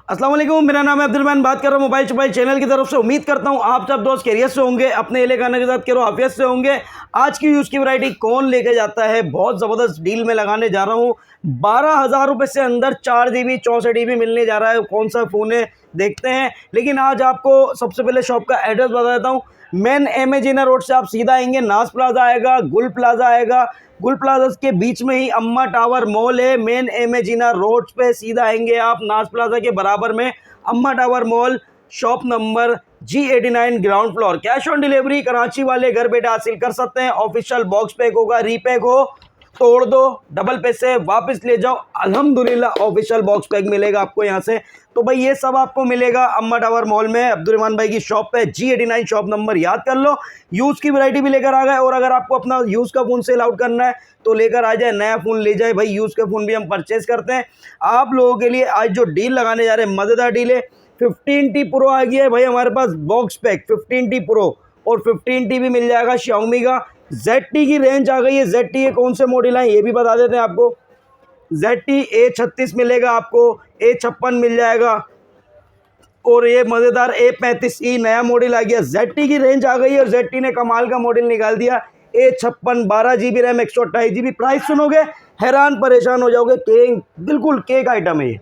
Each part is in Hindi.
अस्सलाम वालेकुम, मेरा नाम है अब्दुल, बात कर रहा हूँ मोबाइल चौबाइल चैनल की तरफ से। उम्मीद करता हूँ आप सब दोस्त खैरियत से होंगे, अपने एले खाने के साथ करो आफियत से होंगे। आज की यूज़ की वैरायटी कौन लेके जाता है, बहुत ज़बरदस्त डील में लगाने जा रहा हूँ। 12,000 रुपये से अंदर 4 GB 64 GB मिलने जा रहा है। कौन सा फ़ोन है देखते हैं, लेकिन आज आपको सबसे पहले शॉप का एड्रेस बता देता हूँ। मेन एमेजिना रोड से आप सीधा आएंगे, नाज प्लाजा आएगा, गुल प्लाजा आएगा, गुल प्लाजा के बीच में ही अम्मा टावर मॉल है। मेन एमेजिना रोड पे सीधा आएंगे आप, नाज प्लाजा के बराबर में अम्मा tower mall, shop number G89 ground floor. Cash on delivery Karachi वाले घर बैठे हासिल कर सकते हैं। ऑफिशियल बॉक्स पैक होगा, रीपैक हो तोड़ दो, डबल पैसे वापस ले जाओ, अल्हम्दुलिल्लाह ऑफिशियल बॉक्स पैक मिलेगा आपको यहाँ से। तो भाई ये सब आपको मिलेगा अम्मा टावर मॉल में, अब्दुल भाई की शॉप पे। G89 शॉप नंबर याद कर लो। यूज़ की वैरायटी भी लेकर आ गए, और अगर आपको अपना यूज़ का फ़ोन सेल आउट करना है तो लेकर आ जाए, नया फ़ोन ले जाए भाई। यूज़ के फ़ोन भी हम परचेज़ करते हैं आप लोगों के लिए। आज जो डील लगाने जा रहे हैं मज़ेदार डील है। 15T Pro आ गया है भाई हमारे पास, बॉक्स पैक 15T Pro, और 15T भी मिल जाएगा Xiaomi का। ZT की रेंज आ गई है। ZT के कौन से मॉडल हैं ये भी बता देते हैं आपको। ZT A36 मिलेगा आपको, A56 मिल जाएगा, और ये मज़ेदार A35E नया मॉडल आ गया। ZT की रेंज आ गई है, और ZT ने कमाल का मॉडल निकाल दिया। A56 12 GB RAM 128 GB। Price सुनोगे हैरान परेशान हो जाओगे, केक बिल्कुल केक आइटम है ये।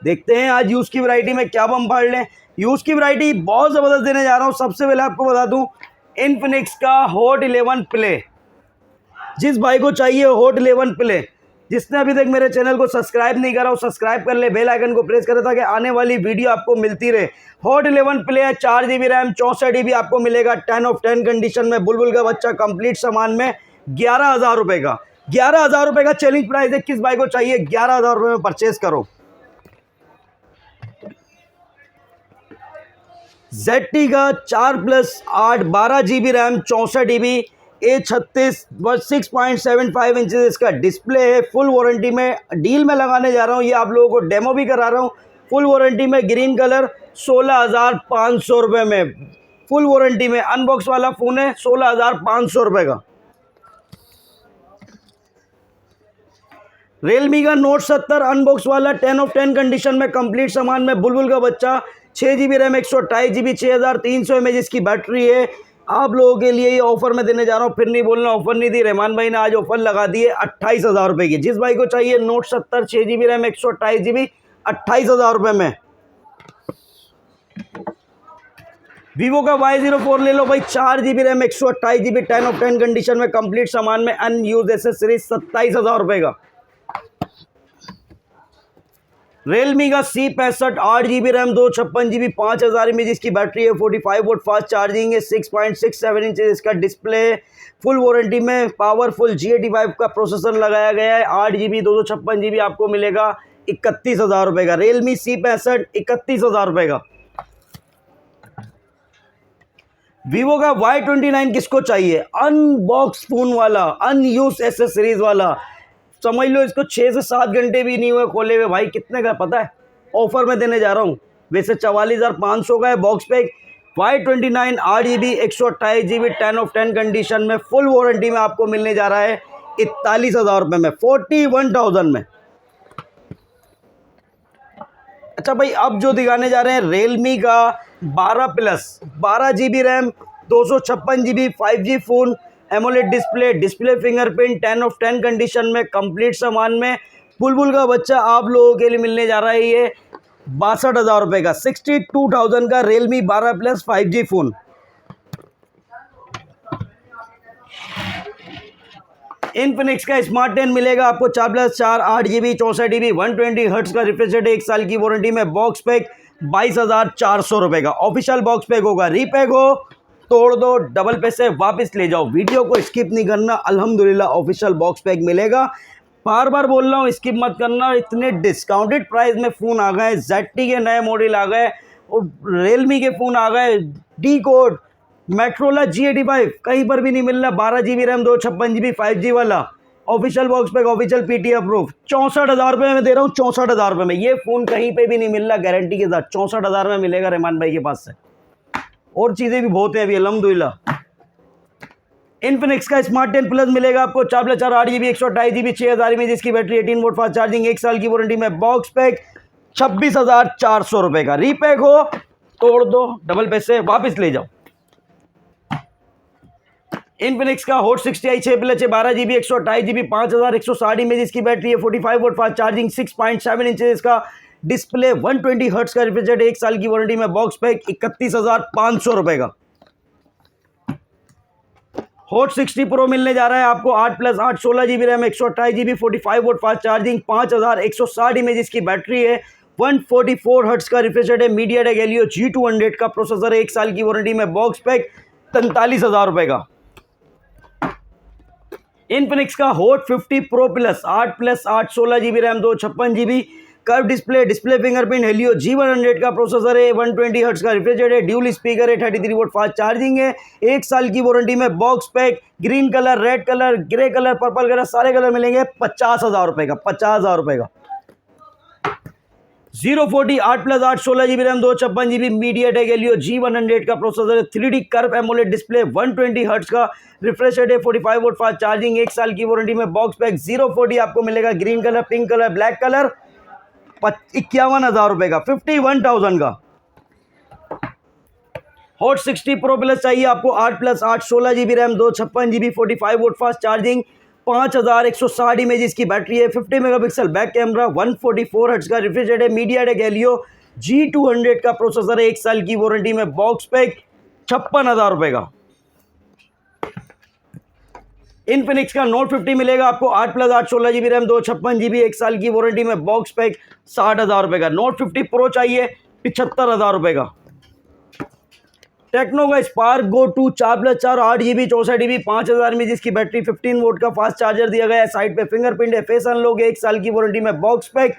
देखते हैं आज यूज़ की वैरायटी में क्या बम फाड़ लें। यूज़ की वैरायटी बहुत ज़बरदस्त देने जा रहा हूँ। सबसे पहले आपको बता दूँ, इन्फिनिक्स का हॉट 11 प्ले, जिस भाई को चाहिए हॉट 11 प्ले, जिसने अभी तक मेरे चैनल को सब्सक्राइब नहीं करा वो सब्सक्राइब कर ले, बेल आइकन को प्रेस करे ताकि आने वाली वीडियो आपको मिलती रहे। हॉट 11 प्ले है, 4 GB रैम 64 GB आपको मिलेगा 10 of 10 कंडीशन में। बुलबुल का बच्चा कंप्लीट सामान में 11,000 रुपये का, 11,000 रुपये का चैलेंज प्राइस है। किस भाई को चाहिए 11,000 रुपये में परचेज करो। ZT का 4+8 12 GB RAM 64 GB A36 6.75 inches इसका डिस्प्ले है। फुल वारंटी में डील में लगाने जा रहा हूँ, ये आप लोगों को डेमो भी करा रहा हूँ। फुल वारंटी में ग्रीन कलर 16,500 रुपये में, फुल वारंटी में अनबॉक्स वाला फ़ोन है 16,500 रुपये का। रियलमी का नोट 70 अनबॉक्स वाला 10 of 10 कंडीशन में कंप्लीट सामान में। बुलबुल का बच्चा 6 GB रैम 128 GB 6300 mAh की बैटरी है। आप लोगों के लिए ये ऑफर में देने जा रहा हूँ, फिर नहीं बोलना ऑफर नहीं दी। रहमान भाई ने आज ऑफर लगा दी है 28,000 रुपये की। जिस भाई को चाहिए नोट 70 6 GB रैम 128 GB 28,000 रुपये में। वीवो का Y04 ले लो भाई, 4 GB RAM 128 GB 10 of 10 condition में कंप्लीट सामान में, अनयूज एसेसरीज 27,000 रुपये का। रियलमी का C65 8 GB RAM 256 GB 5000 mAh की बैटरी है, 45 वोल्ट फास्ट चार्जिंग है, 6.67 इंच इसका डिस्प्ले, फुल वारंटी में पावरफुल G85 का प्रोसेसर लगाया गया है। 8 GB 256 GB आपको मिलेगा 31,000 रुपये का। रियलमी C65 31,000 रुपये का। वीवो का Y29 किसको चाहिए, अनबॉक्स फोन वाला, अनयूज एसेसरीज वाला, समझ लो इसको 6 से 7 घंटे भी नहीं हुए खोले हुए भाई। कितने का पता है, ऑफर में देने जा रहा हूँ। वैसे 44,500 का है box pack. Y29 8 GB 128 GB 10 of 10 condition में फुल वारंटी में आपको मिलने जा रहा है 41,000 रुपये में, 41,000 में। अच्छा भाई, अब जो दिखाने जा रहे हैं रियलमी का 12 GB RAM 256 GB 5G phone, AMOLED display, display fingerprint 10 of 10 condition में कंप्लीट सामान में। बुलबुल का बच्चा आप लोगों के लिए मिलने जा रहा है ये 62,000 रुपये का, 62,000 का रियलमी 12+ 5G फ़ोन। इन्फिनिक्स का स्मार्ट 10 मिलेगा आपको 4+4 8 GB 64 GB 120 हर्ट्ज का रिफ्रेश रेट, 1 साल की वारंटी में। बॉक्स पैक 22,400 रुपये का। ऑफिशियल बॉक्स पैक होगा, रीपैक हो तोड़ दो, डबल पैसे वापस ले जाओ। वीडियो को स्किप नहीं करना, अल्हम्दुलिल्लाह ऑफिशियल बॉक्स पैक मिलेगा। बार बार बोल रहा हूँ स्किप मत करना, इतने डिस्काउंटेड प्राइस में फ़ोन आ गए। ZT के नए मॉडल आ गए, और रियलमी के फ़ोन आ गए। डी कोड मेट्रोला G85 कहीं पर भी नहीं मिल रहा। 12 GB रैम 256 GB 5G वाला, official box pack, official PTA approve, 64,000 रुपये में दे रहा हूँ। 64,000 रुपये में ये फ़ोन कहीं पे भी नहीं मिल रहा, गारंटी के साथ 64,000 में मिलेगा रहमान भाई के पास से। और चीज़ें भी बहुत हैं अभी अल्हम्दुलिल्लाह। इन्फिनिक्स का स्मार्ट 10 प्लस मिलेगा आपको 4+4 8 GB 128 GB 6000 mAh की बैटरी, 18 वोल्ट फास्ट चार्जिंग, 1 साल की वारंटी में। बॉक्स पैक 26,400 रुपए का। रीपैक हो तोड़ दो, डबल पैसे वापस ले जाओ। इन्फिनिक्स का hot 60i 6+6 12 GB 128 GB 5160 image की बैटरी है, 45 वोल्ट फास्ट चार्जिंग, 6.7 इंचेस का डिस्प्ले, 120 हर्ट्ज का रिफ्रेश रेट, 1 साल की वारंटी में बॉक्स पैक, 31,500 रुपए का। हॉट 60 प्रो मिलने जा रहा है आपको 8+8 16 GB RAM, 128 GB 45 volt fast charging, 5160 image की बैटरी है, 144 हर्ट्ज का रिफ्रेश रेट है, मीडियाटेक हेलियो G200 का प्रोसेसर है, 1 साल की वारंटी में बॉक्स पैक, 43,000 रुपए का। इन्फिनिक्स का hot 50 pro plus 8+8 16 GB RAM, 256 GB curve display fingerprint, Helio G100 का प्रोसेसर है, 120 हर्ट्ज का रिफ्रेश रेट है, ड्यूल स्पीकर है, 33 वोल्ट फास्ट चार्जिंग है, 1 साल की वारंटी में box pack, green colour, red colour, grey colour, purple colour सारे कलर मिलेंगे, 50,000 रुपए का। 50,000 रुपए का। 040 8+8 16 GB RAM, 256 GB MediaTek Helio G100 का प्रोसेसर है, 3D curve AMOLED display, 120 hertz का रिफ्रेश रेट है, 45 वोल्ट फास्ट चार्जिंग, 1 साल की वारंटी में बॉक्स पैक। 040 आपको मिलेगा green colour, pink colour, black colour, 51,000 रुपए का। 51,000 का। हॉट 60 प्रो प्लस चाहिए आपको 8+8 16 GB RAM, 256 GB 45 volt fast charging, 5160 image की बैटरी है, 50 मेगापिक्सल बैक कैमरा, 144 हर्ट्ज का रिफ्रेश रेट है, मीडियाटेक हेलियो G200 का प्रोसेसर है, 1 साल की वारंटी में बॉक्स पैक, 56,000 रुपए का। इन्फिनिक्स का नोट 50 मिलेगा आपको 8+8 16 GB रैम, 256 GB 1 साल की वारंटी में बॉक्स पैक, 60,000 रुपए का। नोट 50 प्रो चाहिए 75,000 रुपए का। टेक्नो का Spark Go 2 4+4 8 GB 64 GB 5000 mAh की बैटरी, 15 वोल्ट का फास्ट चार्जर दिया गया है, साइड पे फिंगरप्रिंट है, फेस अनलॉक है, 1 साल की वारंटी में बॉक्स पैक,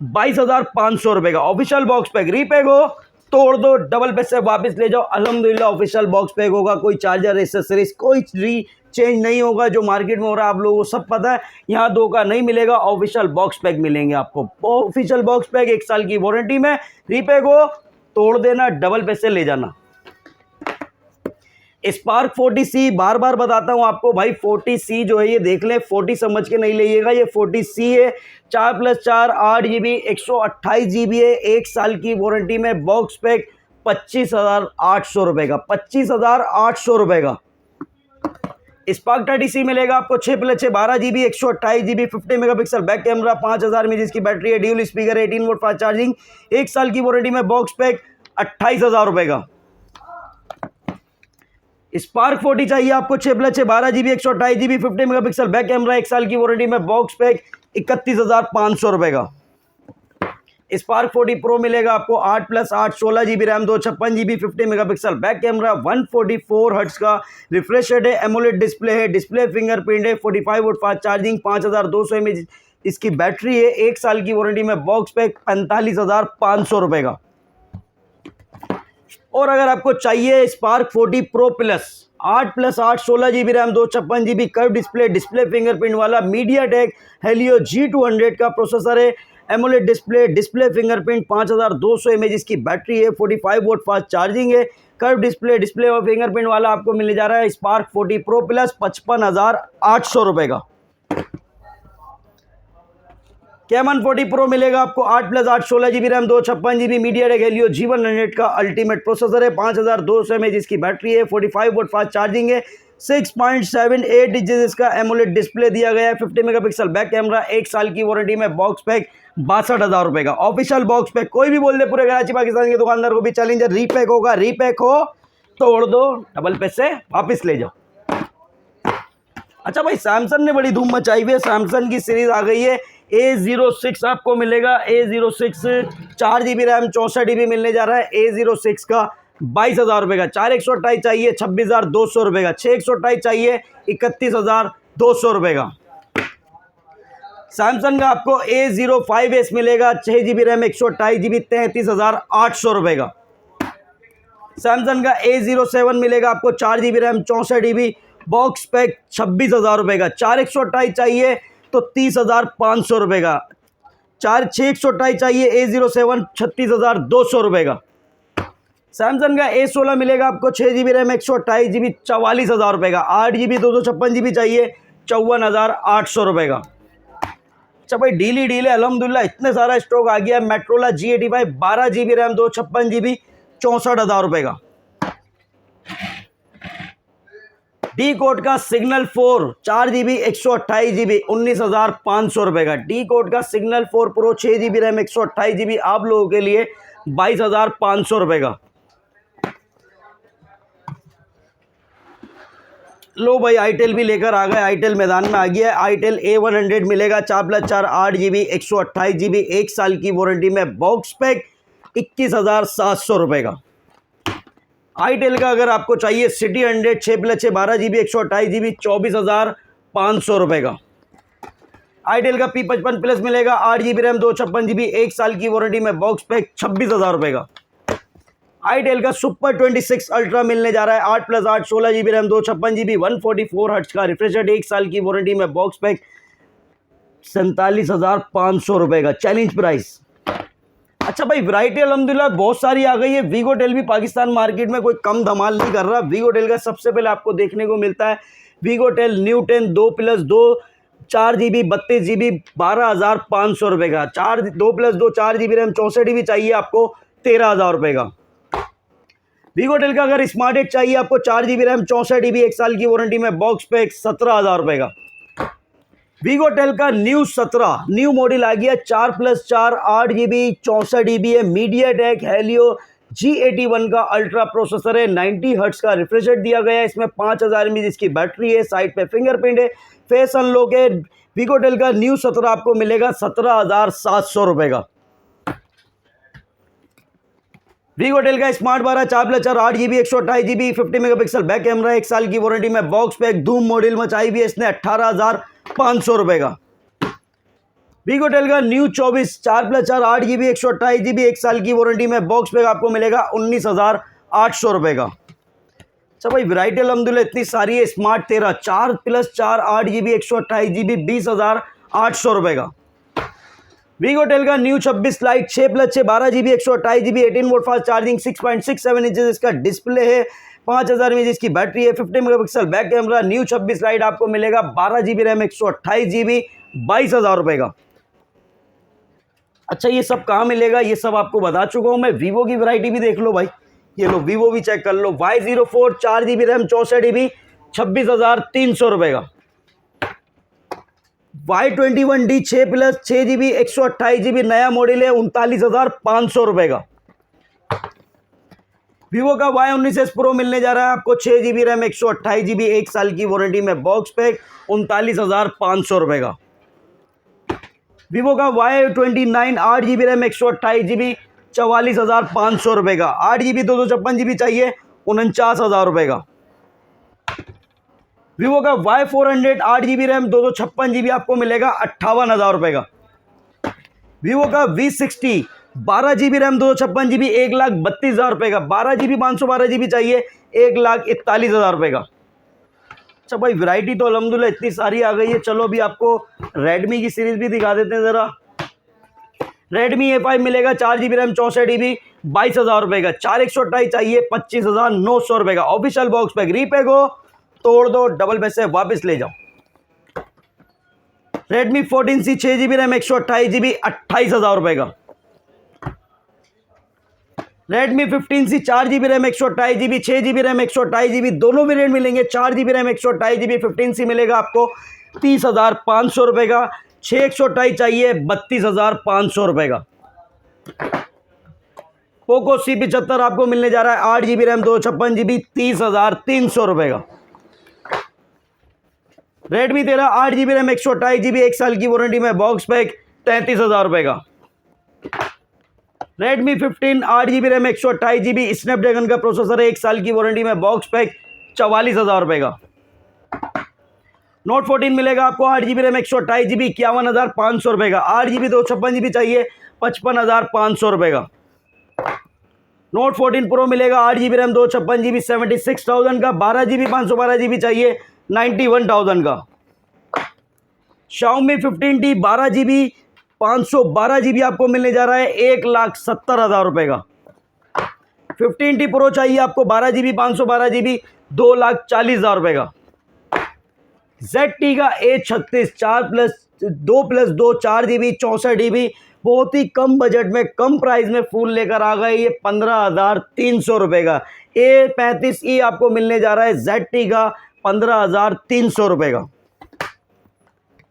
22,500 रुपए का। Official box pack. रीपैक हो तोड़ दो, डबल पैसे वापस ले जाओ। अल्हम्दुलिल्लाह ऑफिशियल बॉक्स पैक होगा, कोई चार्जर एसेसरीज कोई चेंज नहीं होगा। जो मार्केट में हो रहा है आप लोगों को सब पता है, यहाँ धोखा नहीं मिलेगा। ऑफिशियल बॉक्स पैक मिलेंगे आपको, ऑफिशियल बॉक्स पैक, 1 साल की वारंटी में। रीपैक हो तोड़ देना, डबल पैसे ले जाना। स्पार्क 40C बार बार बताता हूं आपको भाई, 40C जो है ये देख लें, 40 समझ के नहीं लीजिएगा, ये 40C है, 4+4 8 GB 128 GB है, 1 साल की वारंटी में बॉक्स पैक, 25,800 रुपए का। 25,800 रुपए का। स्पार्क 30C मिलेगा आपको 6+6 12 GB 128 GB 50 megapixel back camera, 5000 mAh की बैटरी है, dual speaker, 18 volt fast charging, 1 साल की वारंटी में बॉक्स पैक, 28,000 रुपए का। स्पार्क 40 चाहिए आपको 6+6 12 GB 128 GB 50 megapixel back camera, 1 साल की वारंटी में बॉक्स पैक, 31,500 रुपए का। स्पार्क 40 प्रो मिलेगा आपको 8+8 16 GB RAM, 256 GB 50 megapixel back camera, 144 hertz का रिफ्रेश रेट है, एमोलेड डिस्प्ले है, डिस्प्ले फिंगरप्रिंट है, 45 वोल्ट फास्ट चार्जिंग, 5200 mAh इसकी बैटरी है, 1 साल की वारंटी में बॉक्स पैक, 45,500 रुपए का। और अगर आपको चाहिए spark 40 pro plus 8+8 16 GB RAM, 256 GB curve display fingerprint वाला, मीडियाटेक हेलियो G200 का प्रोसेसर है, एमोलेड डिस्प्ले फिंगरप्रिंट, 5200 mAh की बैटरी है, 45 वोल्ट फास्ट चार्जिंग है, कर्व डिस्प्ले और फिंगरप्रिंट वाला आपको मिलने जा रहा है स्पार्क 40 प्रो प्लस 55,800 रुपए का। कैमन 40 प्रो मिलेगा आपको 8+8 16 GB RAM, 256 GB MediaTek Helio G100 का अल्टीमेट प्रोसेसर है, 5200 mAh इसकी बैटरी है, 45 वोल्ट फास्ट चार्जिंग है, 6.78 इंचेस इसका एमोलेड डिस्प्ले दिया गया है, 50 मेगापिक्सल बैक कैमरा, 1 साल की वारंटी में बॉक्स पैक, 62,000 रुपए का। Official box pack. कोई भी बोल दे पूरे कराची पाकिस्तान के दुकानदार को भी चैलेंजर रीपैक होगा। रीपैक हो तोड़ दो, डबल पैसे वापस ले जाओ। अच्छा भाई, सैमसंग ने बड़ी धूम मचाई हुई है, सैमसंग की सीरीज आ गई है A06 आपको मिलेगा, A06 4 GB रैम 64 GB मिलने जा रहा है, A06 का 22,000 रुपए का। 4128 चाहिए 26,200 रुपए का, 6128 चाहिए 31,200 रुपए का। सैमसंग का आपको A05s मिलेगा, 6 GB रैम 128 GB 33,800 रुपए का। सैमसंग का A07 मिलेगा आपको 4 GB RAM 64 GB box pack, 26,000 रुपए का। 4128 चाहिए तो 30,500 रुपए का। 6128 चाहिए A07 36,200 रुपए का। सैमसंग का A16 मिलेगा आपको 6 GB रैम 128 GB 44,000 रुपए का। 8 GB 256 GB चाहिए 54,800 रुपए का। अच्छा भाई डील ही डील है अल्हम्दुलिल्लाह, इतने सारा स्टॉक आ गया है। मेट्रोला G85 12 GB रैम 256 GB 64,000 रुपये का। डी कोड का सिग्नल 4 4 GB 128 GB 19,500 रुपये का। डी कोड का signal 4 pro 6 GB RAM 128 GB आप लोगों के लिए 22,500 रुपये का। लो भाई आईटेल भी लेकर आ गए, आईटेल मैदान में आ गया है। आईटेल A100 मिलेगा 4+4 8 GB 128 GB 1 साल की वारंटी में, बॉक्स पैक 21,700 रुपये का। आईटेल का अगर आपको चाहिए सिटी 100 6+6 12 GB 128 GB 24,500 रुपये का। आईटेल का P55 प्लस मिलेगा 8 GB रैम 256 GB 1 साल की वारंटी में, बॉक्स पैक 26,000 रुपये का। आईटेल का सुपर 26 अल्ट्रा मिलने जा रहा है 8+8 16 GB रैम 256 GB 144 हर्ट्ज का रिफ्रेश रेट 1 साल की वारंटी में, बॉक्स पैक 47,500 रुपये का चैलेंज प्राइस। अच्छा भाई वैरायटी अल्हम्दुलिल्लाह बहुत सारी आ गई है। वीगोटेल भी पाकिस्तान मार्केट में कोई कम धमाल नहीं कर रहा। वीगोटेल का सबसे पहले आपको देखने को मिलता है वीगोटेल न्यू 10 2+2 4 GB 32 GB 12,500 रुपये का। 2+2 4 GB रैम 64 GB चाहिए आपको 13,000 रुपये का। वीगोटेल का अगर स्मार्ट एज चाहिए आपको 4 GB रैम 64 GB 1 साल की वारंटी में, बॉक्स पैक 17,000 रुपये का। वीगोटेल का न्यू 17 न्यू मॉडल आ गया 4+4 8 GB 64 GB है। मीडियाटेक हेलियो G81 का अल्ट्रा प्रोसेसर है, 90 हर्ट्ज का रिफ्रेश रेट दिया गया है। इसमें 5000 mAh इसकी बैटरी है, साइड पे फिंगरप्रिंट है, फेस अनलॉक है। वीगोटेल का न्यू 17 आपको मिलेगा 17,700 रुपये का। वीगोटेल का smart 12 4+4 8 GB 128 GB 50 megapixel back camera 1 साल की वारंटी में, बॉक्स पैक धूम मॉडल मचाई भी है इसने 18,500 रुपये का। वीगोटेल का न्यू 24 4+4 8 GB 128 GB 1 साल की वारंटी में, बॉक्स पैक आपको मिलेगा 19,800 रुपये का। अच्छा भाई वैरायटी अल्हम्दुलिल्लाह इतनी सारी है। स्मार्ट 13 4+4 8 GB 128 GB 20,800 रुपये का। वीगोटेल का new 26 light 6+6 12 GB 128 GB 18 volt fast charging 6.67 inches इसका डिस्प्ले है, 5000 mAh इसकी बैटरी है, 50 megapixel back camera. New 26 light आपको मिलेगा 12 GB रैम 128 GB 22,000 रुपये का। अच्छा ये सब कहाँ मिलेगा ये सब आपको बता चुका हूँ मैं। वीवो की वैरायटी भी देख लो भाई, ये लो वीवो भी चेक कर लो। Y04 4 GB रैम 64 GB 26,300 रुपये का। Y21D 6+6 GB 128 GB नया मॉडल है 39,500 रुपये का। वीवो का Y19s प्रो मिलने जा रहा है आपको 6 GB रैम 128 GB 1 साल की वारंटी में, बॉक्स पैक 39,500 रुपये का। वीवो का Y29 8 GB रैम 128 GB 44,500 रुपये का। 8 GB 256 GB चाहिए 49,000 रुपये का। वीवो का Y400 8 GB रैम 256 GB आपको मिलेगा 58,000 रुपये का। वीवो का V60 12 GB रैम 256 GB 1,32,000 रुपये का। 12 GB 512 GB चाहिए 1,41,000 रुपये का। अच्छा भाई वैरायटी तो अल्हम्दुलिल्लाह इतनी सारी आ गई है। चलो अभी आपको रेडमी की सीरीज भी दिखा देते हैं ज़रा। रेडमी A5 मिलेगा 4 GB रैम 64 GB 22,000 रुपये का। 4/128 चाहिए 25,900 रुपये का। ऑफिशियल बॉक्स पैक रीपैक हो तोड़ दो, डबल पैसे वापस ले जाओ। Redmi 14C 6 GB RAM 128 GB 28,000 रुपये का। Redmi 15C 4 GB RAM 128 GB 6 GB RAM 128 GB दोनों वेरिएंट मिलेंगे। 4 GB रैम 128 GB 15C मिलेगा आपको 30,500 रुपये का। 6/128 चाहिए 32,500 रुपये का। पोको C75 आपको मिलने जा रहा है 8 GB रैम 256 GB 30,300 रुपये का। रेडमी 13 8 GB रैम 128 GB 1 साल की वारंटी में, बॉक्स पैक 33,000 रुपये का। Redmi 15 8 GB RAM 128 GB Snapdragon का प्रोसेसर है 1 साल की वारंटी में, बॉक्स पैक 44,000 रुपये का। नोट 14 मिलेगा आपको 8 GB रैम 128 GB 51,500 रुपये का। 8 GB 256 GB चाहिए 55,500 रुपये का। नोट 14 प्रो मिलेगा 8 GB रैम 256 GB 76,000 का। 12 GB 512 GB चाहिए 91,000 का। Xiaomi 15T 12 GB 512 GB आपको मिलने जा रहा है 1,70,000 रुपये का। 15T प्रो चाहिए आपको 12 GB 512 GB 2,40,000 रुपये का। ZT का A36 2+2 4 GB 64 GB, बहुत ही कम बजट में कम प्राइस में फ़ोन लेकर आ गए ये 15,300 रुपये का। A35e आपको मिलने जा रहा है ZT का 15,300 रुपये का।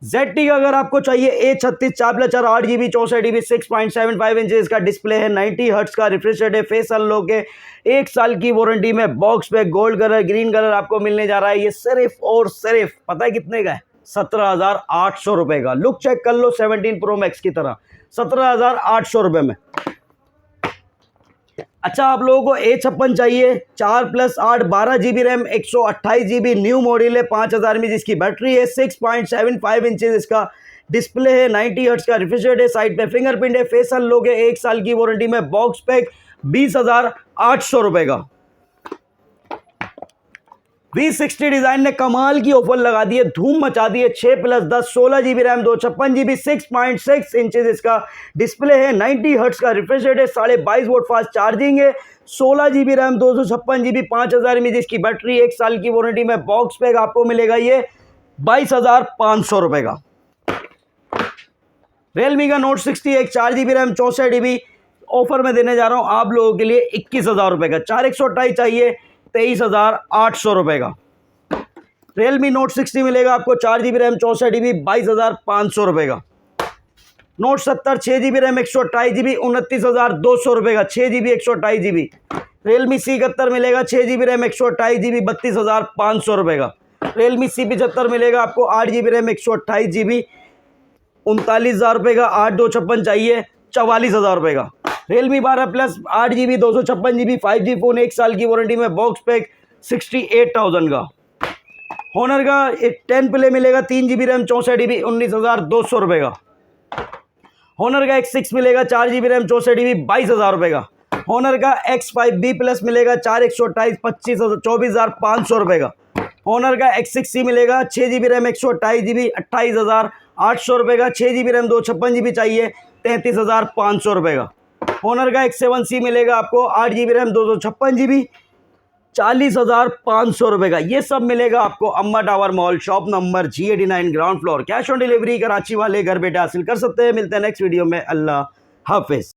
ZT का अगर आपको चाहिए A36 4+4 8 GB 64 GB 6.75 इंच इसका डिस्प्ले है, 90 हर्ट्ज का रिफ्रेश रेट है, फेस अनलॉक है, 1 साल की वारंटी में बॉक्स पे गोल्ड कलर ग्रीन कलर आपको मिलने जा रहा है। ये सिर्फ और सिर्फ पता है कितने का है? 17,800 रुपये का। लुक चेक कर लो 17 Pro Max की तरह 17,800 रुपये में। अच्छा, आप लोगों को A56 चाहिए 4+8 12 GB RAM 128 GB new model है, 5000 mAh इसकी बैटरी है, 6.75 इंचेस इसका डिस्प्ले है, 90 हर्ट्ज का रिफ्रेश रेट है, साइड पे फिंगरप्रिंट है, फेस अनलॉक है, 1 साल की वारंटी में बॉक्स पैक 20,800 रुपये का। V60 डिजाइन ने कमाल की ऑफर लगा दी है, धूम मचा दी है। 6+10 16 GB रैम 256 GB 6.6 इंचेस इसका डिस्प्ले है, 90 हर्ट्ज का रिफ्रेश रेट है, 22.5 वोल्ट फास्ट चार्जिंग है, 16 GB रैम 256 GB 5000 mAh इसकी बैटरी, 1 साल की वारंटी में बॉक्स पैक आपको मिलेगा ये 22,500 रुपये का। Realme का Note 60 4 GB RAM 64 GB offer में देने जा रहा हूँ आप लोगों के लिए 21,000 रुपये का। 4/128 चाहिए 23,800 रुपये का। Realme Note 60 मिलेगा आपको 4 GB रैम 64 GB 22,500 रुपये का। Note 70 6 GB रैम 128 GB 29,200 रुपये का। 6 GB 128 GB। Realme C71 मिलेगा 6 GB रैम 128 GB 32,500 रुपये का। Realme C75 मिलेगा आपको 8 GB रैम 128 GB 39,000 रुपये का। 8/256 चाहिए 44,000 रुपये का। Realme 12 Plus 8 GB 256 GB 5G phone, 1 साल की वारंटी में बॉक्स पैक 68,000 का। Honor का 10 प्ले मिलेगा 3 GB रैम 64 GB 19,200 रुपये का। Honor का X6 मिलेगा 4 GB रैम 64 GB 22,000 रुपये का। Honor का X5B Plus मिलेगा 4/128 24,500 रुपये का। Honor का X6C मिलेगा 6 GB रैम 128 GB 28,800 रुपये का। 6 GB रैम 256 GB चाहिए 33,500 रुपये का। Honor का X7C मिलेगा आपको 8 GB रैम 256 GB 40,500 रुपये का। ये सब मिलेगा आपको अम्मा tower mall shop number G89 ground floor. Cash on delivery Karachi वाले घर बैठे हासिल कर सकते हैं। मिलते हैं नेक्स्ट वीडियो में। अल्लाह हाफिज़।